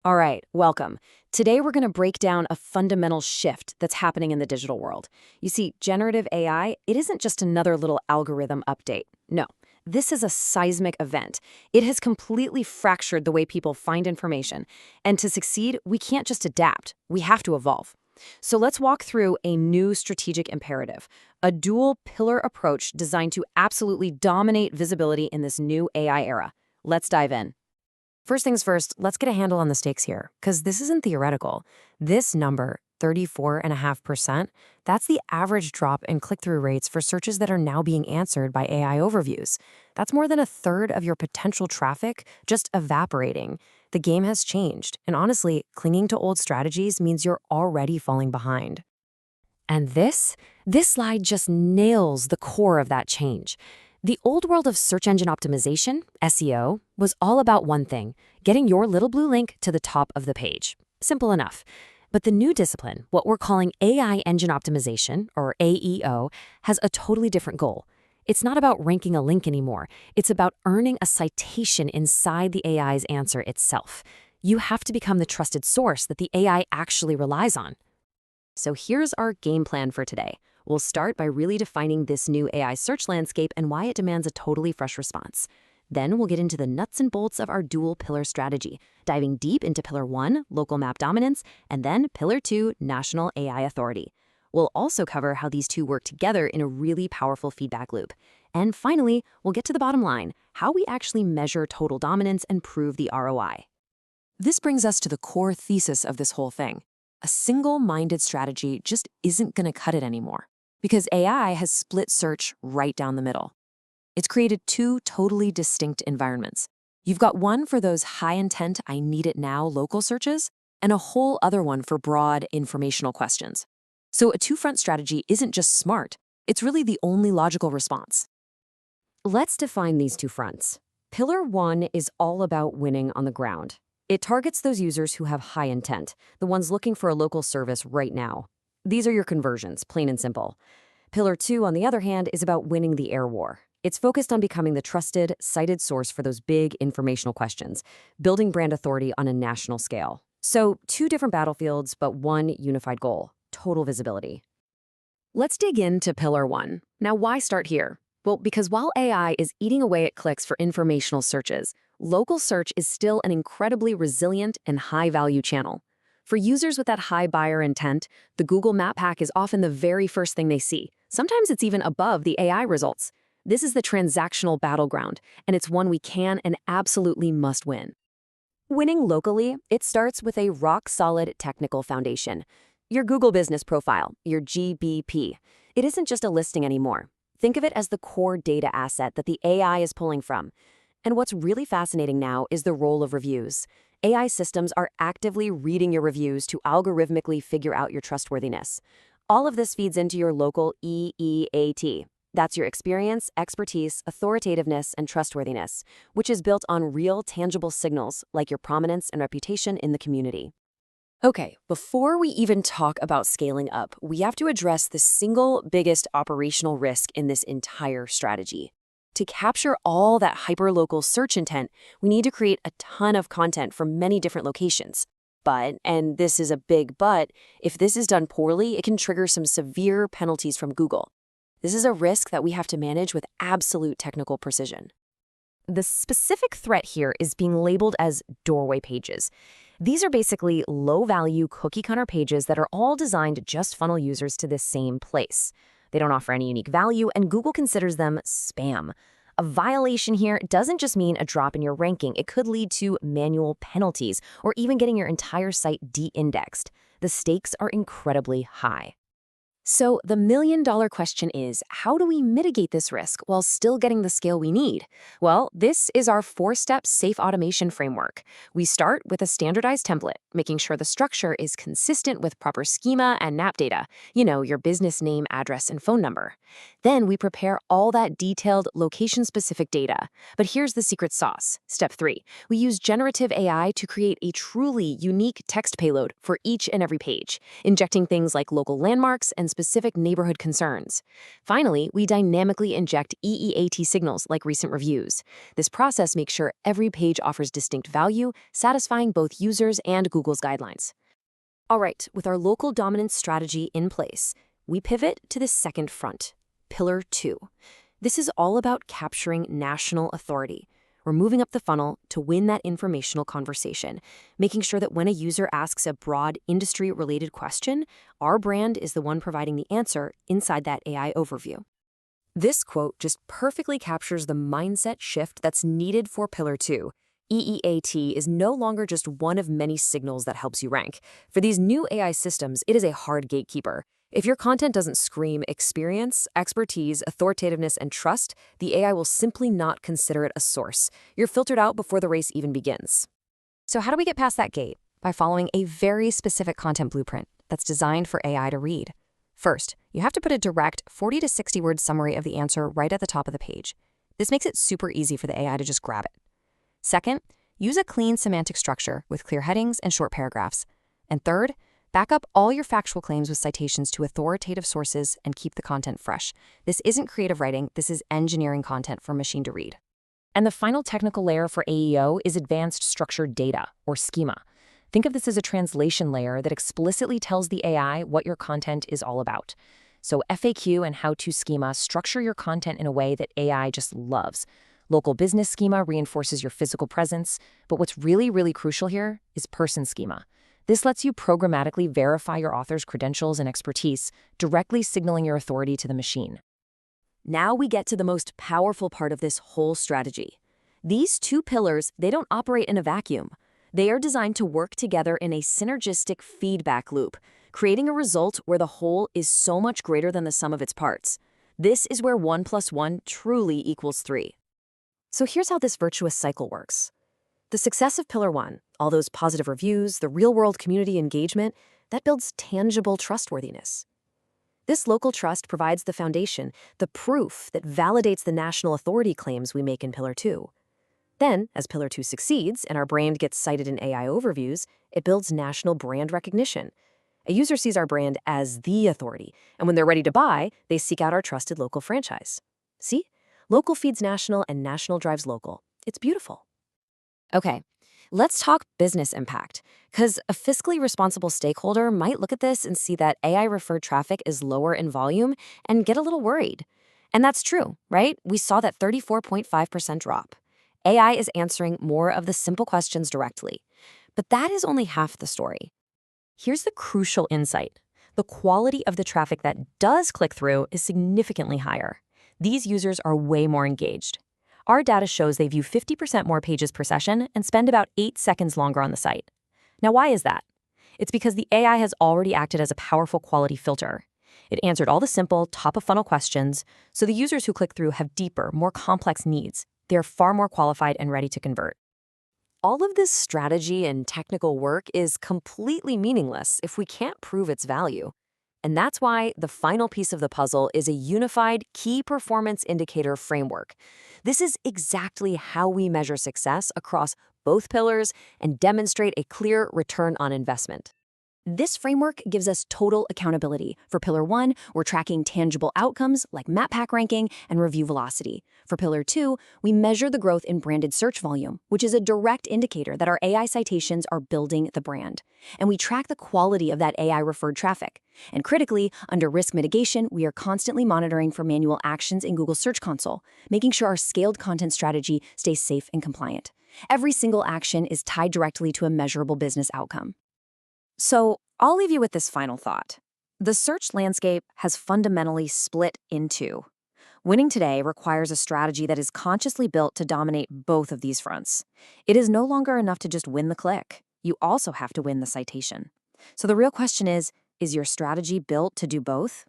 All right, welcome. Today we're going to break down a fundamental shift that's happening in the digital world. You see, generative AI, it isn't just another little algorithm update. No, this is a seismic event. It has completely fractured the way people find information. And to succeed, we can't just adapt, we have to evolve. So let's walk through a new strategic imperative, a dual pillar approach designed to absolutely dominate visibility in this new AI era. Let's dive in. First things first, let's get a handle on the stakes here, because this isn't theoretical. This number, 34.5%, that's the average drop in click-through rates for searches that are now being answered by AI overviews. That's more than a third of your potential traffic just evaporating. The game has changed, and honestly, clinging to old strategies means you're already falling behind. And this slide just nails the core of that change. The old world of search engine optimization, SEO, was all about one thing, getting your little blue link to the top of the page. Simple enough. But the new discipline, what we're calling AI engine optimization, or AEO, has a totally different goal. It's not about ranking a link anymore. It's about earning a citation inside the AI's answer itself. You have to become the trusted source that the AI actually relies on. So here's our game plan for today. We'll start by really defining this new AI search landscape and why it demands a totally fresh response. Then we'll get into the nuts and bolts of our dual pillar strategy, diving deep into Pillar 1, local map dominance, and then Pillar 2, national AI authority. We'll also cover how these two work together in a really powerful feedback loop. And finally, we'll get to the bottom line, how we actually measure total dominance and prove the ROI. This brings us to the core thesis of this whole thing. A single-minded strategy just isn't going to cut it anymore, because AI has split search right down the middle. It's created two totally distinct environments. You've got one for those high-intent, I need it now local searches, and a whole other one for broad, informational questions. So a two-front strategy isn't just smart, it's really the only logical response. Let's define these two fronts. Pillar 1 is all about winning on the ground. It targets those users who have high intent, the ones looking for a local service right now. These are your conversions, plain and simple. Pillar 2, on the other hand, is about winning the air war. It's focused on becoming the trusted, cited source for those big informational questions, building brand authority on a national scale. So, two different battlefields, but one unified goal: total visibility. Let's dig into Pillar 1. Now, why start here? Well, because while AI is eating away at clicks for informational searches, local search is still an incredibly resilient and high-value channel. For users with that high buyer intent, the Google Map hack is often the very first thing they see. Sometimes it's even above the AI results. This is the transactional battleground, and it's one we can and absolutely must win. Winning locally, it starts with a rock-solid technical foundation. Your Google Business Profile, your GBP. It isn't just a listing anymore. Think of it as the core data asset that the AI is pulling from. And what's really fascinating now is the role of reviews. AI systems are actively reading your reviews to algorithmically figure out your trustworthiness. All of this feeds into your local EEAT. That's your experience, expertise, authoritativeness, and trustworthiness, which is built on real, tangible signals like your prominence and reputation in the community. Okay, before we even talk about scaling up, we have to address the single biggest operational risk in this entire strategy. To capture all that hyperlocal search intent, we need to create a ton of content from many different locations. But, and this is a big but, if this is done poorly, it can trigger some severe penalties from Google. This is a risk that we have to manage with absolute technical precision. The specific threat here is being labeled as doorway pages. These are basically low-value cookie-cutter pages that are all designed to just funnel users to the same place. They don't offer any unique value, and Google considers them spam. A violation here doesn't just mean a drop in your ranking. It could lead to manual penalties or even getting your entire site de-indexed. The stakes are incredibly high. So the million-dollar question is, how do we mitigate this risk while still getting the scale we need? Well, this is our 4-step safe automation framework. We start with a standardized template, making sure the structure is consistent with proper schema and NAP data, your business name, address, and phone number. Then we prepare all that detailed location-specific data. But here's the secret sauce. Step 3, we use generative AI to create a truly unique text payload for each and every page, injecting things like local landmarks and specific neighborhood concerns. Finally, we dynamically inject EEAT signals like recent reviews. This process makes sure every page offers distinct value, satisfying both users and Google's guidelines. All right, with our local dominance strategy in place, we pivot to the second front, Pillar 2. This is all about capturing national authority. We're moving up the funnel to win that informational conversation, making sure that when a user asks a broad industry-related question, our brand is the one providing the answer inside that AI overview. This quote just perfectly captures the mindset shift that's needed for Pillar 2. EEAT is no longer just one of many signals that helps you rank. For these new AI systems, it is a hard gatekeeper. If your content doesn't scream experience, expertise, authoritativeness, and trust, the AI will simply not consider it a source. You're filtered out before the race even begins. So how do we get past that gate? By following a very specific content blueprint that's designed for AI to read. First, you have to put a direct 40 to 60 word summary of the answer right at the top of the page. This makes it super easy for the AI to just grab it. Second, use a clean semantic structure with clear headings and short paragraphs. And third, back up all your factual claims with citations to authoritative sources and keep the content fresh. This isn't creative writing, this is engineering content for machine to read. And the final technical layer for AEO is advanced structured data, or schema. Think of this as a translation layer that explicitly tells the AI what your content is all about. So FAQ and how-to schema structure your content in a way that AI just loves. Local business schema reinforces your physical presence, but what's really, really crucial here is person schema. This lets you programmatically verify your author's credentials and expertise, directly signaling your authority to the machine. Now we get to the most powerful part of this whole strategy. These two pillars, they don't operate in a vacuum. They are designed to work together in a synergistic feedback loop, creating a result where the whole is so much greater than the sum of its parts. This is where 1 + 1 truly equals 3. So here's how this virtuous cycle works. The success of Pillar 1, all those positive reviews, the real-world community engagement, that builds tangible trustworthiness. This local trust provides the foundation, the proof that validates the national authority claims we make in Pillar 2. Then, as Pillar 2 succeeds and our brand gets cited in AI overviews, it builds national brand recognition. A user sees our brand as the authority, and when they're ready to buy, they seek out our trusted local franchise. See? Local feeds national and national drives local. It's beautiful. Okay, let's talk business impact, because a fiscally responsible stakeholder might look at this and see that AI-referred traffic is lower in volume and get a little worried. And that's true, right? We saw that 34.5% drop. AI is answering more of the simple questions directly. But that is only half the story. Here's the crucial insight. The quality of the traffic that does click through is significantly higher. These users are way more engaged. Our data shows they view 50% more pages per session and spend about 8 seconds longer on the site. Now, why is that? It's because the AI has already acted as a powerful quality filter. It answered all the simple, top-of-funnel questions, so the users who click through have deeper, more complex needs. They are far more qualified and ready to convert. All of this strategy and technical work is completely meaningless if we can't prove its value. And that's why the final piece of the puzzle is a unified key performance indicator framework. This is exactly how we measure success across both pillars and demonstrate a clear return on investment. This framework gives us total accountability. For Pillar 1, we're tracking tangible outcomes like map pack ranking and review velocity. For Pillar 2, we measure the growth in branded search volume, which is a direct indicator that our AI citations are building the brand. And we track the quality of that AI-referred traffic. And critically, under risk mitigation, we are constantly monitoring for manual actions in Google Search Console, making sure our scaled content strategy stays safe and compliant. Every single action is tied directly to a measurable business outcome. So I'll leave you with this final thought. The search landscape has fundamentally split in two. Winning today requires a strategy that is consciously built to dominate both of these fronts. It is no longer enough to just win the click. You also have to win the citation. So the real question is your strategy built to do both?